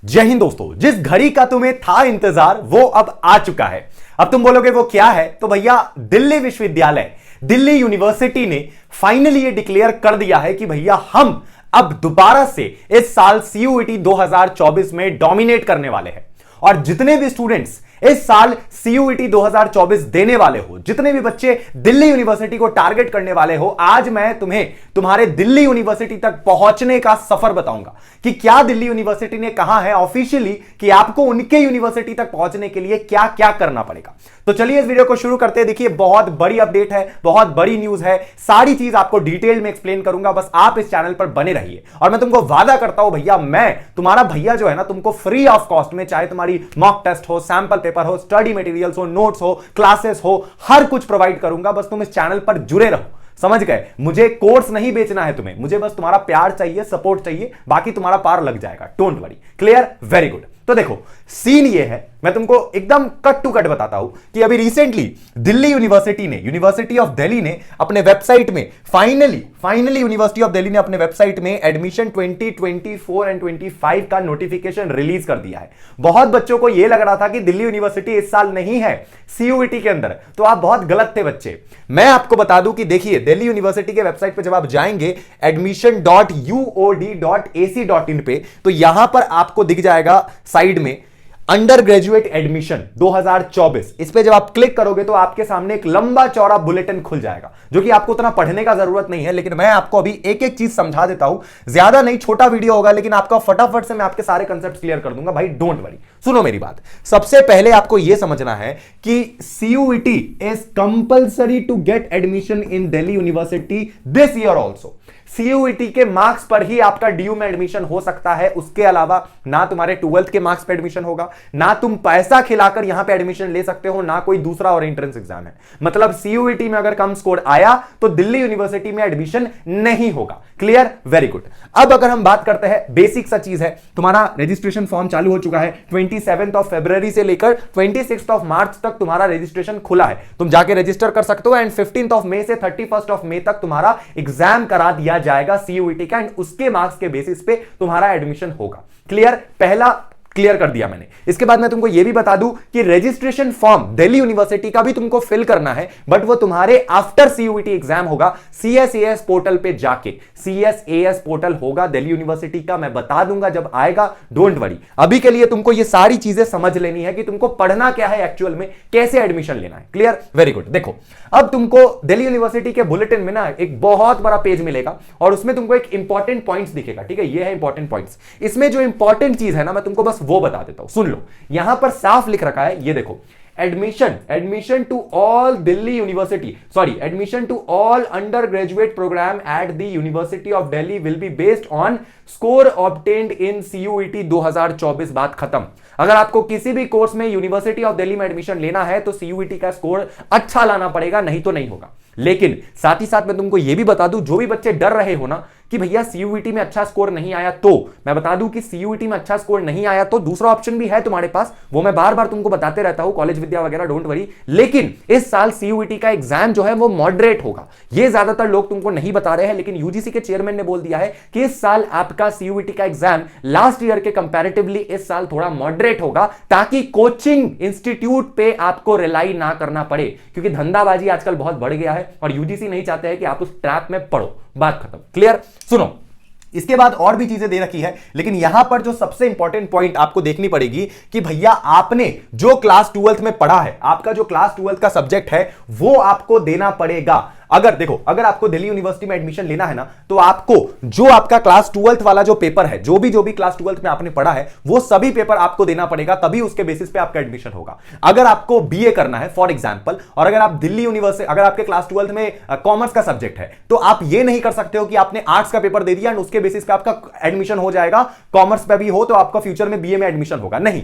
जय हिंद दोस्तों, जिस घड़ी का तुम्हें था इंतजार वो अब आ चुका है। अब तुम बोलोगे वो क्या है, तो भैया दिल्ली विश्वविद्यालय, दिल्ली यूनिवर्सिटी ने फाइनली ये डिक्लेयर कर दिया है कि भैया हम अब दोबारा से इस साल सीयूईटी 2024 में डोमिनेट करने वाले हैं। और जितने भी स्टूडेंट्स इस साल सीयूईटी 2024 देने वाले हो, जितने भी बच्चे दिल्ली यूनिवर्सिटी को टारगेट करने वाले हो, आज मैं तुम्हें तुम्हारे दिल्ली यूनिवर्सिटी तक पहुंचने का सफर बताऊंगा कि क्या दिल्ली यूनिवर्सिटी ने कहा है ऑफिशियली कि आपको उनके यूनिवर्सिटी तक पहुंचने के लिए क्या क्या करना पड़ेगा। तो चलिए इस वीडियो को शुरू करते हैं। देखिए बहुत बड़ी अपडेट है, बहुत बड़ी न्यूज है, सारी चीज आपको डिटेल में एक्सप्लेन करूंगा, बस आप इस चैनल पर बने रहिए। और मैं तुमको वादा करता हूं भैया, मैं तुम्हारा भैया जो है ना, तुमको फ्री ऑफ कॉस्ट में, चाहे तुम्हारी मॉक टेस्ट हो, सैंपल पेपर हो, स्टडी मटेरियल्स हो, नोट्स हो, क्लासेस हो, हर कुछ प्रोवाइड करूंगा। बस तुम इस चैनल पर जुड़े रहो, समझ गए। मुझे कोर्स नहीं बेचना है तुम्हें, मुझे बस तुम्हारा प्यार चाहिए, सपोर्ट चाहिए, बाकी तुम्हारा पार लग जाएगा, don't worry. Clear? Very good. तो देखो सीन ये है, मैं तुमको एकदम कट टू कट बताता हूं कि अभी रिसेंटली दिल्ली यूनिवर्सिटी ने, यूनिवर्सिटी ऑफ दिल्ली ने अपने वेबसाइट में फाइनली यूनिवर्सिटी ऑफ दिल्ली ने अपने वेबसाइट में एडमिशन 2024 एंड 25 का नोटिफिकेशन रिलीज कर दिया है। बहुत बच्चों को यह लग रहा था कि दिल्ली यूनिवर्सिटी इस साल नहीं है सीयूईटी के अंदर, तो आप बहुत गलत थे बच्चे। मैं आपको बता दूं कि देखिए दिल्ली यूनिवर्सिटी के वेबसाइट पे जब आप जाएंगे admission.uod.ac.in पे, तो यहां पर आपको दिख जाएगा साइड में अंडर ग्रेजुएट एडमिशन 2024। इस पे जब आप क्लिक करोगे तो आपके सामने एक लंबा चौड़ा बुलेटिन खुल जाएगा, जो कि आपको उतना पढ़ने का जरूरत नहीं है, लेकिन मैं आपको अभी एक एक चीज समझा देता हूं। ज्यादा नहीं, छोटा वीडियो होगा, लेकिन आपका फटाफट से मैं आपके सारे कंसेप्ट क्लियर कर दूंगा। भाई डोंट वरी, सुनो मेरी बात। सबसे पहले आपको यह समझना है कि CUET is compulsory to get admission in Delhi university this year also. CUET के मार्क्स पर ही आपका डीयू में एडमिशन हो सकता है, उसके अलावा ना तुम्हारे 12th के मार्क्स पे एडमिशन होगा, ना तुम पैसा खिलाकर यहां पे एडमिशन ले सकते हो, ना कोई दूसरा और एंट्रेंस एग्जाम है। मतलब सीयूईटी में अगर कम स्कोर आया तो दिल्ली यूनिवर्सिटी में एडमिशन नहीं होगा। क्लियर? Very good. अब अगर हम बात करते हैं, बेसिक सा चीज है, तुम्हारा रजिस्ट्रेशन फॉर्म चालू हो चुका है। 27 ऑफ फरवरी से लेकर 26 ऑफ मार्च तक तुम्हारा रजिस्ट्रेशन खुला है, तुम जाके रजिस्टर कर सकते हो। एंड 15 ऑफ मई से 31 ऑफ मई तक तुम्हारा एग्जाम करा दिया जाएगा सीयूईटी का, एंड उसके मार्क्स के बेसिस पे तुम्हारा एडमिशन होगा। क्लियर? पहला क्लियर कर दिया मैंने। इसके बाद मैं तुमको यह भी बता दूं कि रजिस्ट्रेशन फॉर्म दिल्ली यूनिवर्सिटी का भी तुमको फिल करना है, बट वो तुम्हारे आफ्टर सीयूईटी एग्जाम होगा, सीएसएएस पोर्टल पे जाके। सीएसएएस पोर्टल होगा दिल्ली यूनिवर्सिटी का, मैं बता दूंगा जब आएगा, डोंट वरी। अभी के लिए तुमको ये सारी चीजें समझ लेनी है कि तुमको पढ़ना क्या है एक्चुअल में, कैसे एडमिशन लेना है। क्लियर? Very good. देखो अब तुमको दिल्ली यूनिवर्सिटी के बुलेटिन में ना एक बहुत बड़ा पेज मिलेगा, और उसमें तुमको एक इंपॉर्टेंट पॉइंट्स दिखेगा। ठीक है, ये है इंपॉर्टेंट पॉइंट्स। इसमें जो इंपॉर्टेंट चीज है ना, मैं तुमको बस वो बता देता हूं, सुन लो। यहां पर साफ लिख रखा है, ये देखो, admission to all Delhi university, sorry, admission to all under graduate programme at the university of Delhi will be based on score obtained in CUET 2024। बात खत्म। अगर आपको किसी भी कोर्स में यूनिवर्सिटी ऑफ दिल्ली में एडमिशन लेना है तो सीयूईटी का स्कोर अच्छा लाना पड़ेगा, नहीं तो नहीं होगा। लेकिन साथ ही साथ मैं तुमको यह भी बता दूं, जो भी बच्चे डर रहे हो ना कि भैया सीयूईटी में अच्छा स्कोर नहीं आया, तो मैं बता दूं कि सीयूईटी में अच्छा स्कोर नहीं आया तो दूसरा ऑप्शन भी है तुम्हारे पास, वो मैं बार बार तुमको बताते रहता हूं, कॉलेज विद्या वगैरह, डोंट वरी। लेकिन इस साल सीयूईटी का एग्जाम जो है वो मॉडरेट होगा। ये ज्यादातर लोग तुमको नहीं बता रहे हैं, लेकिन यूजीसी के चेयरमैन ने बोल दिया है कि इस साल आपका सीयूईटी का एग्जाम लास्ट ईयर के कंपैरेटिवली इस साल थोड़ा मॉडरेट होगा, ताकि कोचिंग इंस्टीट्यूट पे आपको रिलाई ना करना पड़े, क्योंकि धंधाबाजी आजकल बहुत बढ़ गया है और यूजीसी नहीं चाहते हैं कि आप उस ट्रैप में पड़ो। बात खत्म। क्लियर? सुनो, इसके बाद और भी चीजें दे रखी है, लेकिन यहां पर जो सबसे इंपॉर्टेंट पॉइंट आपको देखनी पड़ेगी कि भैया आपने जो क्लास 12th में पढ़ा है, आपका जो क्लास 12th का सब्जेक्ट है वो आपको देना पड़ेगा। अगर देखो, अगर आपको दिल्ली यूनिवर्सिटी में एडमिशन लेना है ना, तो आपको जो आपका क्लास 12th वाला जो पेपर है, जो भी क्लास 12th में आपने पढ़ा है, वो सभी पेपर आपको देना पड़ेगा, तभी उसके बेसिस पे आपका एडमिशन होगा। अगर आपको बीए करना है फॉर एग्जांपल, और अगर आप दिल्ली यूनिवर्सिटी, अगर आपके क्लास 12th में कॉमर्स का सब्जेक्ट है, तो आप ये नहीं कर सकते हो कि आपने आर्ट्स का पेपर दे दिया एंड उसके बेसिस पे आपका एडमिशन हो जाएगा, कॉमर्स पे भी हो तो आपका फ्यूचर में बीए में एडमिशन होगा। नहीं,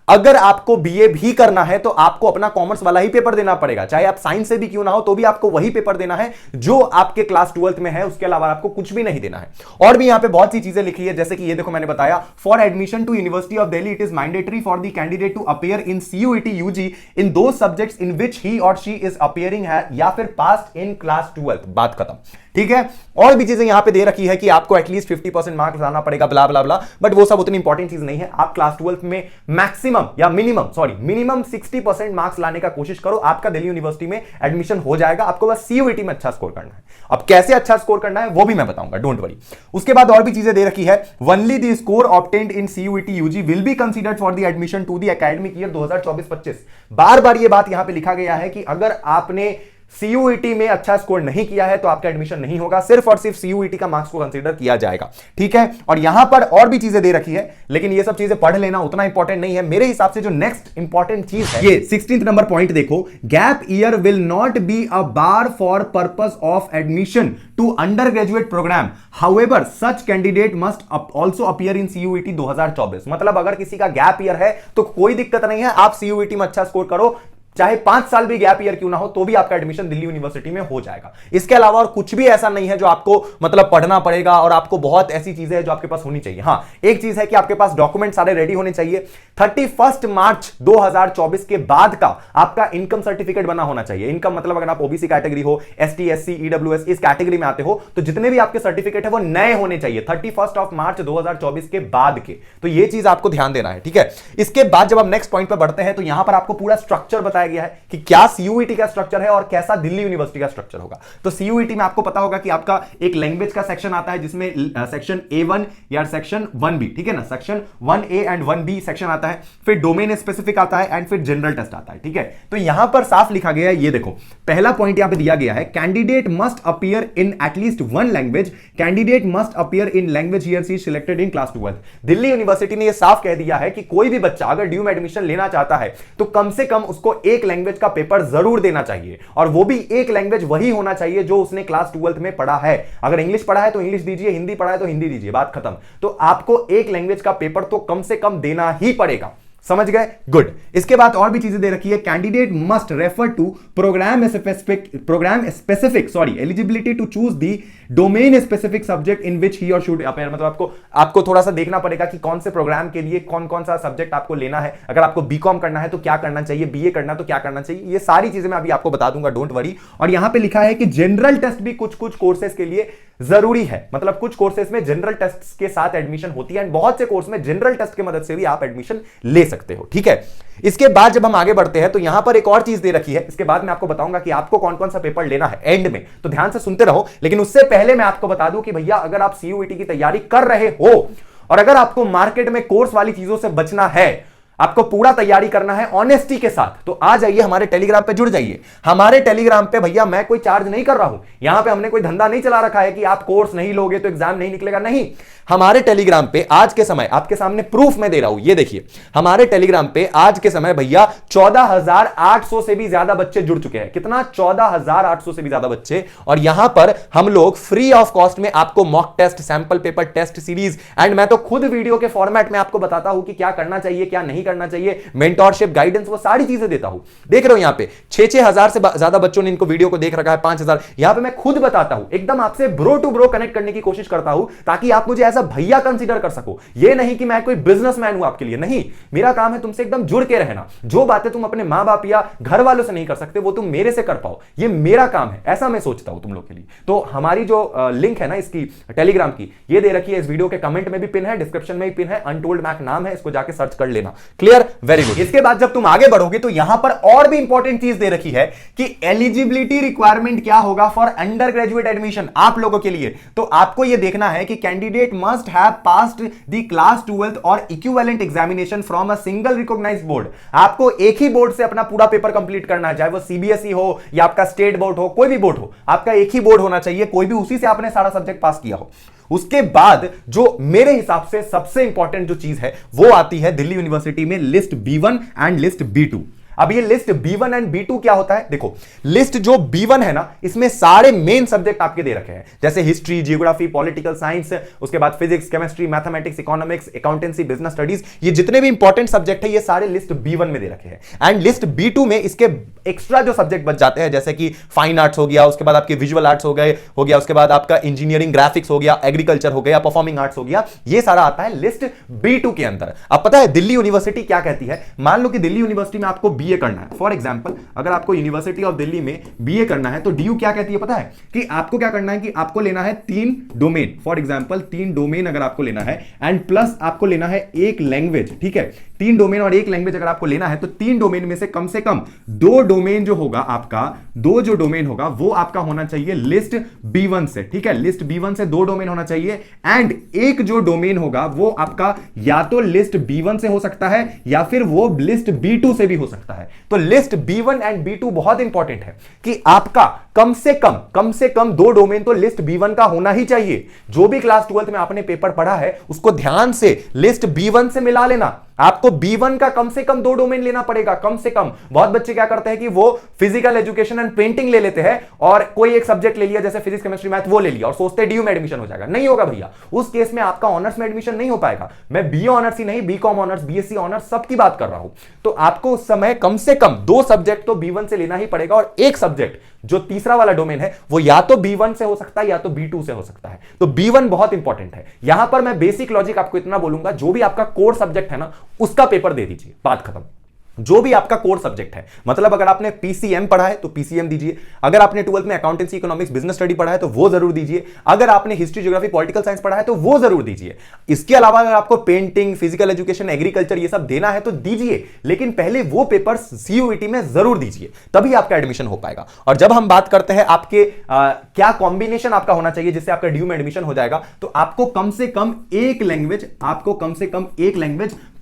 अगर आपको बीए भी करना है तो आपको अपना कॉमर्स वाला ही पेपर देना पड़ेगा, चाहे आप साइंस से भी क्यों ना हो तो भी आपको वही पेपर देना है जो आपके क्लास 12th में है, उसके अलावा आपको कुछ भी नहीं देना है। और भी यहां पे बहुत सी चीजें लिखी है, जैसे कि ये देखो मैंने बताया, for admission to university of Delhi it is mandatory for the candidate to appear in CUET UG in दो subjects in which he or she is appearing है या फिर पास्ट इन क्लास 12th, बात खत्म। ठीक है, और भी चीजें यहां पे दे रखी है कि आपको एटलीस्ट 50% मार्क्स लाना पड़ेगा, ब्ला ब्ला ब्ला, बट वो सब उतनी इंपॉर्टेंट चीज नहीं है। आप क्लास 12th में मैक्सिमम या मिनिमम 60% मार्क्स लाने का कोशिश करो, आपका दिल्ली यूनिवर्सिटी में एडमिशन हो जाएगा। आपको बस CUET में अच्छा स्कोर करना है। अब कैसे अच्छा स्कोर करना है वो भी मैं बताऊंगा, डोंट वरी। उसके बाद और भी चीजें दे रखी है, only the score obtained in CUET UG will be considered for the admission to the academic year 2024-25। बार बार ये बात यहां पे लिखा गया है कि अगर आपने CUET में अच्छा स्कोर नहीं किया है तो आपका एडमिशन नहीं होगा, सिर्फ और सिर्फ CUET का मार्क्स को कंसीडर किया जाएगा। ठीक है, और यहां पर और भी चीजें दे रखी है, लेकिन ये सब चीजें पढ़ लेना उतना इंपॉर्टेंट नहीं है मेरे हिसाब से। जो नेक्स्ट इंपॉर्टेंट चीज है ये 16th नंबर पॉइंट देखो, gap year will not be a bar for purpose of admission to under graduate programme, however such candidate must also appear in CUET 2024। मतलब अगर किसी का गैप ईयर है तो कोई दिक्कत नहीं है, आप CUET में अच्छा स्कोर करो, चाहे 5 साल भी गैप ईयर क्यों ना हो तो भी आपका एडमिशन दिल्ली यूनिवर्सिटी में हो जाएगा। इसके अलावा और कुछ भी ऐसा नहीं है जो आपको मतलब पढ़ना पड़ेगा, और आपको बहुत ऐसी चीजें हैं जो आपके पास होनी चाहिए। हाँ, एक चीज है कि आपके पास डॉक्यूमेंट सारे रेडी होने चाहिए। 31 मार्च 2024 के बाद का आपका इनकम सर्टिफिकेट बना होना चाहिए। इनकम मतलब अगर आप ओबीसी कैटेगरी हो, ST SC EWS इस कैटेगरी में आते हो तो जितने भी आपके सर्टिफिकेट है वो नए होने चाहिए 31 मार्च 2024 के बाद के। तो ये चीज आपको ध्यान देना है। ठीक है, इसके बाद जब आप नेक्स्ट पॉइंट पर बढ़ते हैं तो यहां पर आपको पूरा स्ट्रक्चर बताया गया है कि क्या CUET का स्ट्रक्चर है और कैसा दिल्ली यूनिवर्सिटी का स्ट्रक्चर होगा। तो CUET में आपको पता होगा कि आपका एक लैंग्वेज का सेक्शन आता है जिसमें सेक्शन A1 या सेक्शन 1B, ठीक है ना, section 1A and 1B section आता है, फिर डोमेन स्पेसिफिक आता है एंड फिर जनरल टेस्ट आता है। ठीक है, तो यहां पर साफ लिखा गया है, ये देखो पहला पॉइंट यहां पे दिया गया है, candidate must appear in at least one language, candidate must appear in language he or she selected in class 12th। Delhi university ने यह साफ कह दिया है कि कोई भी बच्चा अगर ड्यू में एडमिशन लेना चाहता है तो कम से कम उसको एक लैंग्वेज का पेपर जरूर देना चाहिए, और वो भी एक लैंग्वेज वही होना चाहिए जो उसने क्लास 12th में पढ़ा है। अगर इंग्लिश पढ़ा है तो इंग्लिश दीजिए, हिंदी पढ़ा है तो हिंदी दीजिए, बात खत्म। तो आपको एक लैंग्वेज का पेपर तो कम से कम देना ही पड़ेगा, समझ गए, गुड। इसके बाद और भी चीजें दे रखी है, candidate must refer to program specific eligibility to choose the domain specific subject in which he or should appear. मतलब आपको थोड़ा सा देखना पड़ेगा कि कौन से प्रोग्राम के लिए कौन कौन सा सब्जेक्ट आपको लेना है। अगर आपको बीकॉम करना है तो क्या करना चाहिए, बीए करना है तो क्या करना चाहिए, ये सारी चीजें मैं अभी आपको बता दूंगा, डोंट वरी। और यहां पे लिखा है कि जनरल टेस्ट भी कुछ कुछ कोर्सेज के लिए जरूरी है, मतलब कुछ कोर्सेज में जनरल टेस्ट के साथ एडमिशन होती है एंड बहुत से कोर्स में जनरल टेस्ट की मदद से भी आप एडमिशन ले सकते हो। ठीक है, इसके बाद जब हम आगे बढ़ते हैं तो यहां पर एक और चीज दे रखी है, इसके बाद मैं आपको बताऊंगा कि आपको कौन कौन सा पेपर लेना है एंड में, तो ध्यान से सुनते रहो। लेकिन उससे पहले मैं आपको बता दूं कि भैया अगर आप CUET की तैयारी कर रहे हो और अगर आपको मार्केट में कोर्स वाली चीजों से बचना है, आपको पूरा तैयारी करना है ऑनेस्टी के साथ, तो आ जाइए हमारे टेलीग्राम पे, जुड़ जाइए हमारे टेलीग्राम पे। भैया मैं कोई चार्ज नहीं कर रहा हूं, यहां पे हमने कोई धंधा नहीं चला रखा है कि आप कोर्स नहीं लोगे तो एग्जाम नहीं निकलेगा, नहीं। हमारे टेलीग्राम पे आज के समय आपके सामने प्रूफ में दे रहा हूं, ये देखिए हमारे टेलीग्राम पे आज के समय भैया 14,800 से भी ज्यादा बच्चे जुड़ चुके हैं। कितना? 14,800 से भी ज्यादा बच्चे। और यहां पर हम लोग फ्री ऑफ कॉस्ट में आपको mock test, sample paper, test series and मैं तो खुद वीडियो के फॉर्मेट में आपको बताता हूं कि क्या करना चाहिए क्या नहीं करना चाहिए, मेंटोरशिप, गाइडेंस, वो सारी चीजें देता हूं। देख रहे हो यहां पे 6,000 से ज्यादा बच्चों ने इनको वीडियो को देख रखा है, 5,000। यहां पे मैं खुद बताता हूं, एकदम आपसे ब्रो टू ब्रो कनेक्ट करने की कोशिश करता हूं ताकि आप मुझे ऐसा भैया कंसीडर कर सको। ये नहीं कि मैं कोई बिजनेसमैन हूं आपके लिए, नहीं। मेरा काम है तुमसे एकदम जुड़ के रहना। जो बातें तुम अपने मां बाप या घर वालों से नहीं कर सकते वो तुम मेरे से कर पाओ, ये मेरा काम है, ऐसा मैं सोचता हूं तुम लोग के लिए। तो हमारी जो लिंक है ना इसकी टेलीग्राम की, ये दे रखी है इस वीडियो के कमेंट में भी पिन है, डिस्क्रिप्शन में भी पिन है, अनटोल्ड मैक नाम है, इसको जाके सर्च कर लेना। क्लियर? Very good. इसके बाद जब तुम आगे बढ़ोगे तो यहां पर और भी इंपॉर्टेंट चीज दे रखी है कि एलिजिबिलिटी रिक्वायरमेंट क्या होगा फॉर अंडर ग्रेजुएट एडमिशन आप लोगों के लिए। तो आपको यह देखना है कि candidate must have passed the class 12th और equivalent examination from a single recognised board. आपको एक ही बोर्ड से अपना पूरा पेपर कंप्लीट करना है, चाहे वो सीबीएसई हो या आपका स्टेट बोर्ड हो, कोई भी बोर्ड हो, आपका एक ही बोर्ड होना चाहिए, कोई भी उसी से आपने सारा सब्जेक्ट पास किया हो। उसके बाद जो मेरे हिसाब से सबसे इंपॉर्टेंट जो चीज है वो आती है दिल्ली यूनिवर्सिटी में list B1 and list B2। अब ये लिस्ट B1 एंड B2 क्या होता है? देखो, लिस्ट जो B1 है ना, इसमें सारे मेन सब्जेक्ट आपके दे रखे हैं, जैसे हिस्ट्री, जियोग्राफी, पॉलिटिकल साइंस, उसके बाद physics, chemistry, mathematics, economics, accountancy, business studies, ये जितने भी इंपॉर्टेंट सब्जेक्ट है ये सारे लिस्ट B1 में दे रखे हैं। एंड लिस्ट B2 में इसके एक्स्ट्रा जो सब्जेक्ट बच जाते हैं, जैसे कि फाइन आर्ट्स हो गया, उसके बाद आपके विजुअल आर्ट्स हो गया, उसके बाद आपका इंजीनियरिंग, ग्राफिक्स हो गया, एग्रीकल्चर हो गया, परफॉर्मिंग आर्ट्स हो गया, ये सारा आता है लिस्ट B2 के अंदर। अब पता है दिल्ली यूनिवर्सिटी क्या कहती है? मान लो कि दिल्ली यूनिवर्सिटी में आपको बीए करना है, फॉर एग्जांपल अगर आपको यूनिवर्सिटी ऑफ दिल्ली में बीए करना है तो डीयू क्या कहती है पता है? कि आपको क्या करना है कि आपको लेना है 3 डोमेन, फॉर एग्जांपल 3 डोमेन अगर आपको लेना है, एंड प्लस आपको लेना है एक लैंग्वेज, ठीक है? 3 डोमेन और एक लैंग्वेज अगर आपको लेना है तो 3 डोमेन में से कम 2 डोमेन जो होगा आपका, 2 जो डोमेन होगा वो आपका होना चाहिए लिस्ट B1 से, ठीक है? लिस्ट B1 से 2 डोमेन होना चाहिए, एंड एक जो डोमेन होगा वो आपका या तो लिस्ट B1 से हो सकता है या फिर वो लिस्ट B2 से भी हो सकता है। तो लिस्ट B1 एंड B2 बहुत इंपॉर्टेंट है कि आपका कम से कम 2 डोमेन तो लिस्ट B1 का होना ही चाहिए। जो भी क्लास 12th में आपने पेपर पढ़ा है उसको ध्यान से लिस्ट B1 से मिला लेना। आपको B1 का कम से कम 2 डोमेन लेना पड़ेगा, कम से कम। बहुत बच्चे क्या करते हैं कि वो फिजिकल एजुकेशन एंड पेंटिंग ले लेते हैं और कोई एक सब्जेक्ट ले लिया, जैसे फिजिक्स, केमिस्ट्री, मैथ, वो ले लिया और सोचते हैं डीयू में एडमिशन हो जाएगा। नहीं होगा भैया, उस केस में आपका ऑनर्स में एडमिशन नहीं हो पाएगा। मैं बीए ऑनर्स ही नहीं, बीकॉम ऑनर्स, बीएससी ऑनर्स सबकी बात कर रहा हूं। तो आपको उस समय कम से कम 2 सब्जेक्ट तो B1 से लेना ही पड़ेगा, और एक सब्जेक्ट जो तीसरा वाला डोमेन है वो या तो B1 से हो सकता है या तो B2 से हो सकता है। तो B1 बहुत इंपॉर्टेंट है। यहां पर मैं बेसिक लॉजिक आपको इतना बोलूंगा, जो भी आपका कोर सब्जेक्ट है ना उसका पेपर दे दीजिए, बात खत्म। जो भी आपका कोर सब्जेक्ट है, मतलब अगर आपने पीसीएम पढ़ा है तो पीसीएम दीजिए, अगर आपने 12th में अकाउंटेंसी, इकोनॉमिक्स, बिजनेस स्टडी पढ़ा है तो वो जरूर दीजिए, अगर आपने हिस्ट्री, ज्योग्राफी, पॉलिटिकल साइंस पढ़ा है तो वो जरूर दीजिए। इसके अलावा अगर आपको पेंटिंग, फिजिकल एजुकेशन, एग्रीकल्चर ये सब देना है तो दीजिए, लेकिन पहले वो पेपर सीयूईटी में जरूर दीजिए, तभी आपका एडमिशन हो पाएगा। और जब हम बात करते हैं आपके क्या कॉम्बिनेशन आपका होना चाहिए जिससे आपका ड्यू में एडमिशन हो जाएगा, तो आपको कम से कम एक लैंग्वेज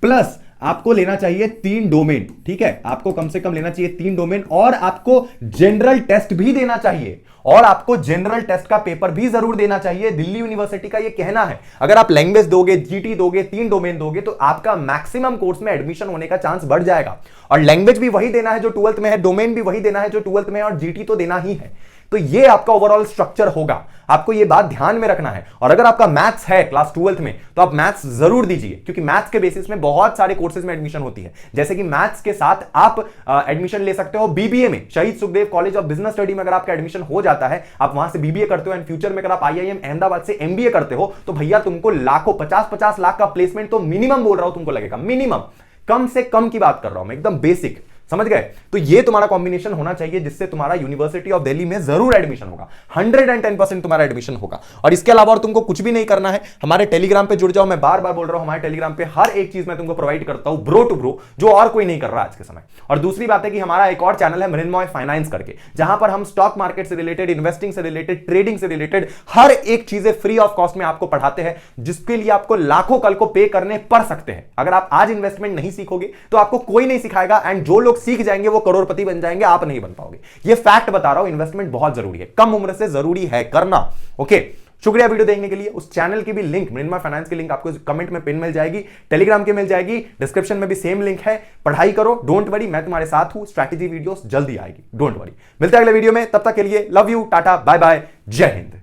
प्लस आपको लेना चाहिए 3 डोमेन, ठीक है? आपको कम से कम लेना चाहिए 3 डोमेन, और आपको जनरल टेस्ट भी देना चाहिए, और आपको जनरल टेस्ट का पेपर भी जरूर देना चाहिए। दिल्ली यूनिवर्सिटी का ये कहना है, अगर आप लैंग्वेज दोगे, जीटी दोगे, 3 डोमेन दोगे तो आपका मैक्सिमम कोर्स में एडमिशन होने का चांस बढ़ जाएगा। और लैंग्वेज भी वही देना है जो 12th में है, डोमेन भी वही देना है जो 12th में है, और जीटी तो देना ही है। तो ये आपका ओवरऑल स्ट्रक्चर होगा, आपको ये बात ध्यान में रखना है। और अगर आपका मैथ्स है क्लास 12th में तो आप मैथ्स जरूर दीजिए, क्योंकि मैथ्स के बेसिस में बहुत सारे कोर्सेज में एडमिशन होती है। जैसे कि मैथ्स के साथ आप एडमिशन ले सकते हो बीबीए में, शहीद Sukhdev college of business study में अगर आपका एडमिशन हो जाता है, आप वहां से बीबीए करते हो, एंड फ्यूचर में अगर आप आईआईएम अहमदाबाद से एमबीए करते हो, तो भैया तुमको लाखों, 50-50 लाख का प्लेसमेंट तो मिनिमम बोल रहा हूं तुमको लगेगा, मिनिमम, कम से कम की बात कर रहा हूं मैं, एकदम बेसिक, समझ गए? तो ये तुम्हारा कॉम्बिनेशन होना चाहिए जिससे तुम्हारा यूनिवर्सिटी ऑफ दिल्ली में जरूर एडमिशन होगा, 110% तुम्हारा एडमिशन होगा। और इसके अलावा और तुमको कुछ भी नहीं करना है, हमारे टेलीग्राम पे जुड़ जाओ। मैं बार बार बोल रहा हूं, हमारे टेलीग्राम पे हर एक चीज मैं तुमको प्रोवाइड करता हूं, ब्रो टू ब्रो, जो और कोई नहीं कर रहा आज के समय। और दूसरी बात है कि हमारा एक और चैनल है मृण्मय फाइनेंस करके, जहां पर हम स्टॉक मार्केट से रिलेटेड, इन्वेस्टिंग से रिलेटेड, ट्रेडिंग से रिलेटेड हर एक चीजें फ्री ऑफ कॉस्ट में आपको पढ़ाते हैं, जिसके लिए आपको लाखों कल को पे करने पड़ सकते हैं। अगर आप आज इन्वेस्टमेंट नहीं सीखोगे तो आपको कोई नहीं सिखाएगा, एंड जो लोग सीख जाएंगे वो करोड़पति बन जाएंगे, आप नहीं बन पाओगे। ये फैक्ट बता रहा हूं, इन्वेस्टमेंट बहुत जरूरी है, कम उम्र से जरूरी है करना। ओके, शुक्रिया वीडियो देखने के लिए। उस चैनल की भी लिंक, मृण्मय फाइनेंस की लिंक आपको कमेंट में पिन मिल जाएगी, टेलीग्राम की मिल जाएगी, डिस्क्रिप्शन में भी सेम लिंक है। पढ़ाई करो, डोंट वरी, मैं तुम्हारे साथ हूं, स्ट्रैटेजी वीडियोस जल्दी आएगी, डोंट वरी। मिलते हैं अगले वीडियो में, तब तक के लिए love you, tata, bye bye, जय हिंद।